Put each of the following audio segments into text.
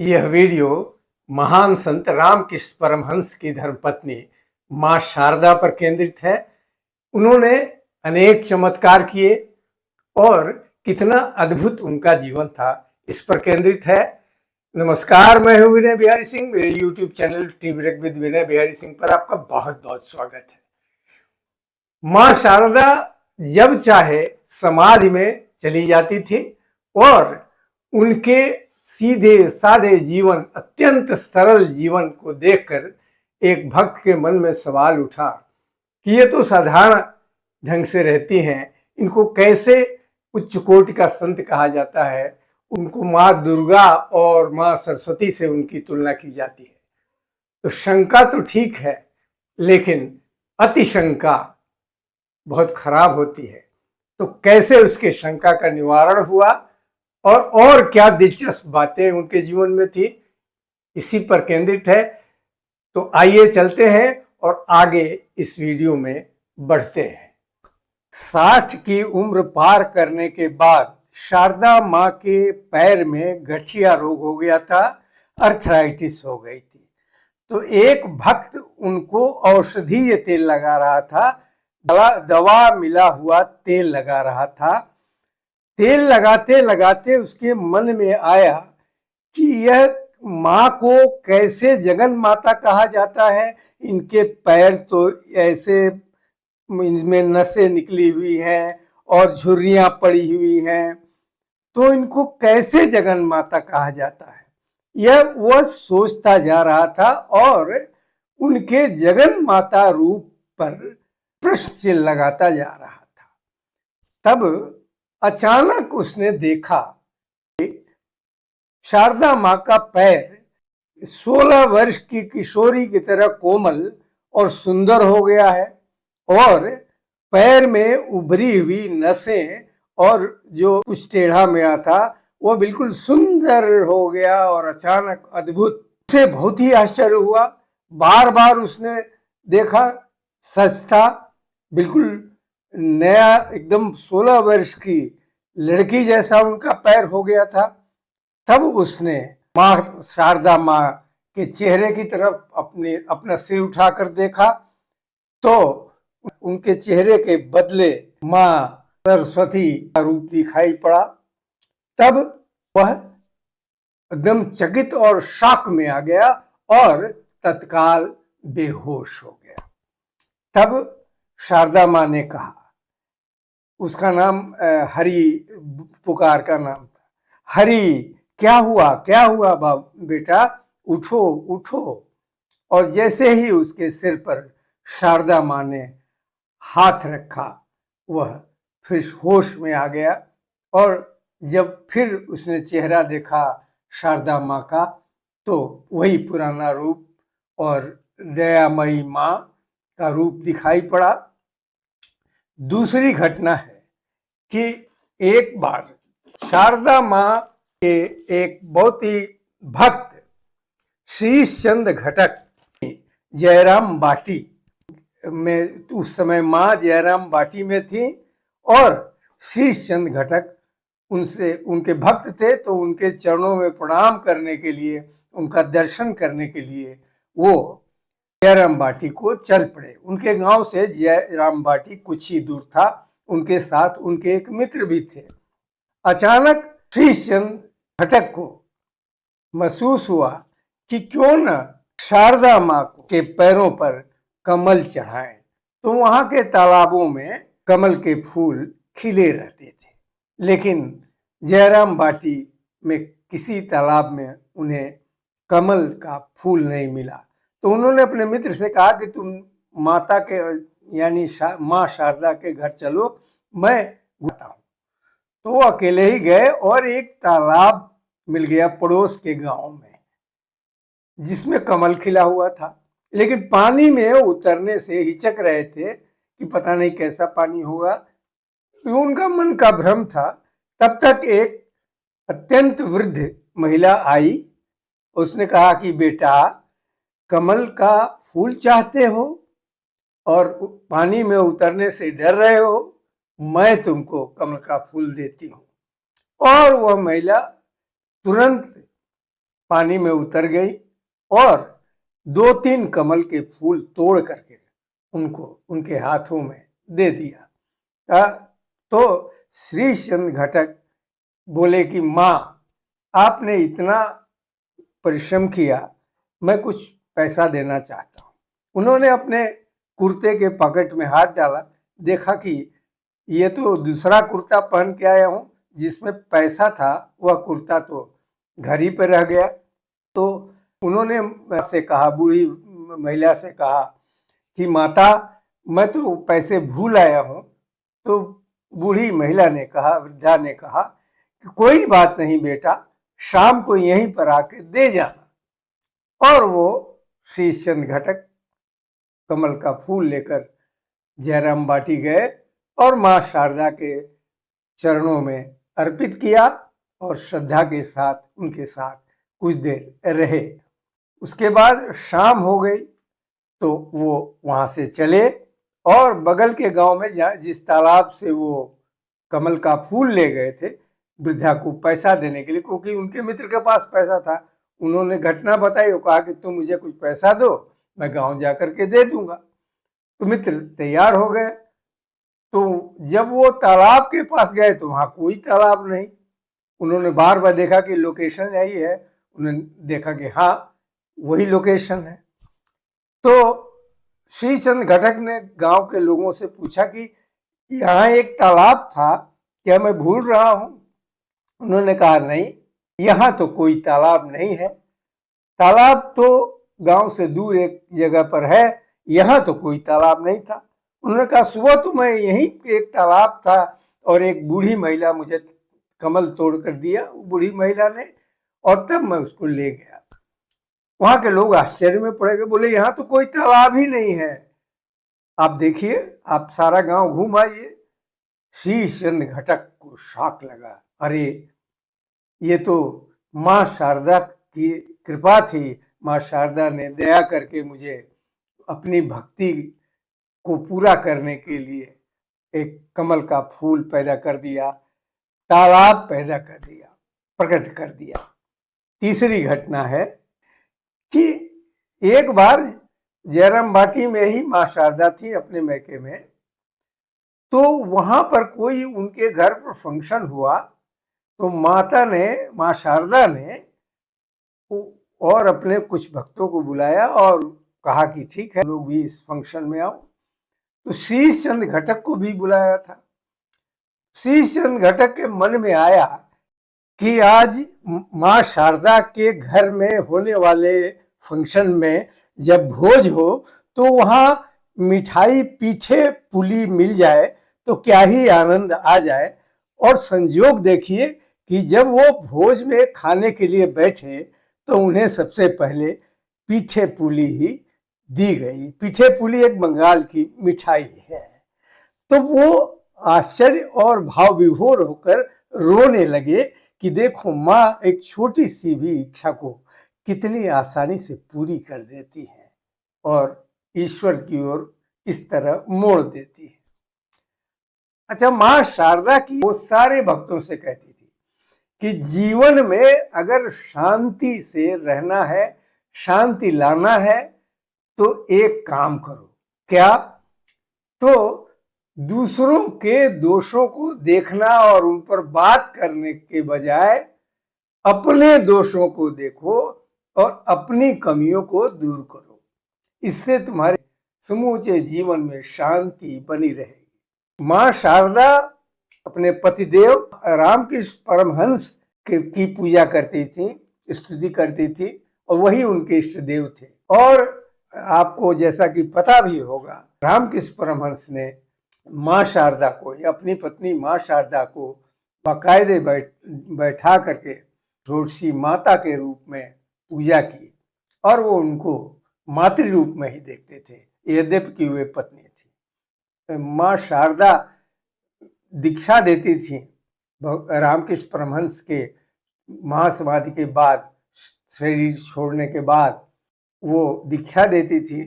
यह वीडियो महान संत रामकृष्ण परमहंस की धर्मपत्नी मां शारदा पर केंद्रित है। उन्होंने अनेक चमत्कार किए और कितना अद्भुत उनका जीवन था, इस पर केंद्रित है। नमस्कार, मैं हूं विनय बिहारी सिंह। मेरे YouTube channel tea break with Vinay Bihari Singh पर आपका बहुत बहुत स्वागत है। मां शारदा जब चाहे समाधि में चली जाती थी और उनके सीधे साधे जीवन, अत्यंत सरल जीवन को देखकर एक भक्त के मन में सवाल उठा कि ये तो साधारण ढंग से रहती हैं, इनको कैसे उच्च कोटि का संत कहा जाता है। उनको माँ दुर्गा और माँ सरस्वती से उनकी तुलना की जाती है। तो शंका तो ठीक है, लेकिन अति शंका बहुत खराब होती है। तो कैसे उसके शंका का निवारण हुआ और क्या दिलचस्प बातें उनके जीवन में थी, इसी पर केंद्रित है। तो आइए चलते हैं और आगे इस वीडियो में बढ़ते हैं। 60 की उम्र पार करने के बाद शारदा माँ के पैर में गठिया रोग हो गया था, अर्थराइटिस हो गई थी। तो एक भक्त उनको औषधीय तेल लगा रहा था, दवा मिला हुआ तेल लगा रहा था। तेल लगाते लगाते उसके मन में आया कि यह माँ को कैसे जगन माता कहा जाता है। इनके पैर तो ऐसे, इनमें नसें निकली हुई हैं और झुर्रियां पड़ी हुई हैं, तो इनको कैसे जगन माता कहा जाता है। यह वह सोचता जा रहा था और उनके जगन माता रूप पर प्रश्न चिन्ह लगाता जा रहा था। तब अचानक उसने देखा शारदा माँ का पैर 16 वर्ष की किशोरी की तरह कोमल और सुंदर हो गया है और पैर में उभरी हुई नसें और जो कुछ टेढ़ा मेढ़ा था वो बिल्कुल सुंदर हो गया और अचानक अद्भुत। उसे बहुत ही आश्चर्य हुआ। बार बार उसने देखा, सच था, बिल्कुल नया, एकदम 16 वर्ष की लड़की जैसा उनका पैर हो गया था। तब उसने माँ शारदा माँ के चेहरे की तरफ अपना सिर उठाकर देखा तो उनके चेहरे के बदले माँ सरस्वती का रूप दिखाई पड़ा। तब वह एकदम चकित और शॉक में आ गया और तत्काल बेहोश हो गया। तब शारदा माँ ने कहा, उसका नाम हरि पुकार का नाम था, हरि क्या हुआ बेटा, उठो उठो। और जैसे ही उसके सिर पर शारदा माँ ने हाथ रखा वह फिर होश में आ गया। और जब फिर उसने चेहरा देखा शारदा माँ का तो वही पुराना रूप और दयामयी माँ का रूप दिखाई पड़ा। दूसरी घटना है कि एक बार शारदा माँ के एक बहुत ही भक्त शीश चंद घटक जयराम बाटी में, उस समय माँ जयराम बाटी में थी और शीश चंद घटक उनसे उनके भक्त थे। तो उनके चरणों में प्रणाम करने के लिए, उनका दर्शन करने के लिए वो जयराम बाटी को चल पड़े। उनके गांव से जयराम बाटी कुछ ही दूर था। उनके साथ उनके एक मित्र भी थे। अचानक शीश चंद घटक को महसूस हुआ कि क्यों न शारदा माँ के पैरों पर कमल चढ़ाएं। तो वहां के तालाबों में कमल के फूल खिले रहते थे, लेकिन जयराम बाटी में किसी तालाब में उन्हें कमल का फूल नहीं मिला। तो उन्होंने अपने मित्र से कहा कि तुम माता के यानी माँ शारदा के घर चलो, मैं घूमता हूँ। तो वो अकेले ही गए और एक तालाब मिल गया पड़ोस के गांव में जिसमें कमल खिला हुआ था, लेकिन पानी में उतरने से हिचक रहे थे कि पता नहीं कैसा पानी होगा। तो उनका मन का भ्रम था। तब तक एक अत्यंत वृद्ध महिला आई। उसने कहा कि बेटा, कमल का फूल चाहते हो और पानी में उतरने से डर रहे हो, मैं तुमको कमल का फूल देती हूँ। और वह महिला तुरंत पानी में उतर गई और 2-3 कमल के फूल तोड़ करके उनको उनके हाथों में दे दिया। तो श्रीचंद घटक बोले कि माँ, आपने इतना परिश्रम किया, मैं कुछ पैसा देना चाहता हूँ। उन्होंने अपने कुर्ते के पॉकेट में हाथ डाला, देखा कि ये तो दूसरा कुर्ता पहन के आया हूँ, जिसमें पैसा था वह कुर्ता तो घर ही पर रह गया। तो उन्होंने से कहा, बूढ़ी महिला से कहा कि माता, मैं तो पैसे भूल आया हूँ। तो बूढ़ी महिला ने कहा, वृद्धा ने कहा कि कोई बात नहीं बेटा, शाम को यहीं पर आके दे जाना। और वो श्रीचंद घटक कमल का फूल लेकर जयराम बाटी गए और मां शारदा के चरणों में अर्पित किया और श्रद्धा के साथ उनके साथ कुछ देर रहे। उसके बाद शाम हो गई तो वो वहां से चले और बगल के गांव में जिस तालाब से वो कमल का फूल ले गए थे, वृद्धा को पैसा देने के लिए, क्योंकि उनके मित्र के पास पैसा था। उन्होंने घटना बताई, वो कहा कि तुम मुझे कुछ पैसा दो, मैं गांव जाकर के दे दूंगा। तो मित्र तैयार हो गए। तो जब वो तालाब के पास गए तो वहां कोई तालाब नहीं। उन्होंने बार बार देखा कि लोकेशन यही है, उन्होंने देखा कि हाँ वही लोकेशन है। तो श्रीचंद घटक ने गांव के लोगों से पूछा कि यहाँ एक तालाब था, क्या मैं भूल रहा हूं? उन्होंने कहा नहीं, यहाँ तो कोई तालाब नहीं है। तालाब तो गांव से दूर एक जगह पर है, यहाँ तो कोई तालाब नहीं था। उन्होंने कहा सुबह तो मैं यहीं एक तालाब था और एक बूढ़ी महिला मुझे कमल तोड़ कर दिया, बूढ़ी महिला ने, और तब मैं उसको ले गया। वहां के लोग आश्चर्य में पड़ गए, बोले यहाँ तो कोई तालाब ही नहीं है, आप देखिए, आप सारा गांव घूम आइए। श्रीचंद घटक को शॉक लगा, अरे ये तो मां शारदा की कृपा थी, मां शारदा ने दया करके मुझे अपनी भक्ति को पूरा करने के लिए एक कमल का फूल पैदा कर दिया, तालाब पैदा कर दिया, प्रकट कर दिया। तीसरी घटना है कि एक बार जयराम बाटी में ही मां शारदा थी अपने मैके में, तो वहां पर कोई उनके घर पर फंक्शन हुआ, तो मां शारदा ने और अपने कुछ भक्तों को बुलाया और कहा कि ठीक है, लोग भी इस फंक्शन में आओ। तो श्रीचंद घटक को भी बुलाया था। श्रीचंद घटक के मन में आया कि आज मां शारदा के घर में होने वाले फंक्शन में जब भोज हो तो वहां मिठाई पीछे पुली मिल जाए तो क्या ही आनंद आ जाए। और संयोग देखिए कि जब वो भोज में खाने के लिए बैठे तो उन्हें सबसे पहले पीठे पुली ही दी गई। पीठे पुली एक बंगाल की मिठाई है। तो वो आश्चर्य और भाव विभोर होकर रोने लगे कि देखो माँ एक छोटी सी भी इच्छा को कितनी आसानी से पूरी कर देती है और ईश्वर की ओर इस तरह मोड़ देती है। अच्छा, माँ शारदा की वो सारे भक्तों से कहती थी कि जीवन में अगर शांति से रहना है, शांति लाना है, तो एक काम करो। क्या? तो दूसरों के दोषों को देखना और उन पर बात करने के बजाय अपने दोषों को देखो और अपनी कमियों को दूर करो। इससे तुम्हारे समूचे जीवन में शांति बनी रहेगी। मां शारदा अपने पतिदेव रामकृष्ण परमहंस की पूजा करती थी, स्तुति करती थी और वही उनके इष्ट देव थे। और आपको जैसा कि पता भी होगा, रामकृष्ण परमहंस ने मां शारदा को, अपनी पत्नी मां शारदा को बाकायदे बैठा करके षोडशी माता के रूप में पूजा की और वो उनको मातृ रूप में ही देखते थे, यद्यपि वे पत्नी थी। मां शारदा दीक्षा देती थी रामकृष्ण परमहंस के महासमाधि के बाद, शरीर छोड़ने के बाद वो दीक्षा देती थी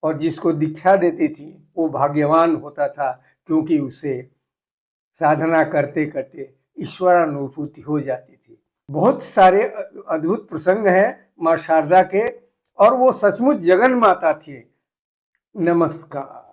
और जिसको दीक्षा देती थी वो भाग्यवान होता था, क्योंकि उसे साधना करते करते ईश्वरानुभूति हो जाती थी। बहुत सारे अद्भुत प्रसंग हैं माँ शारदा के, और वो सचमुच जगन माता थी। नमस्कार।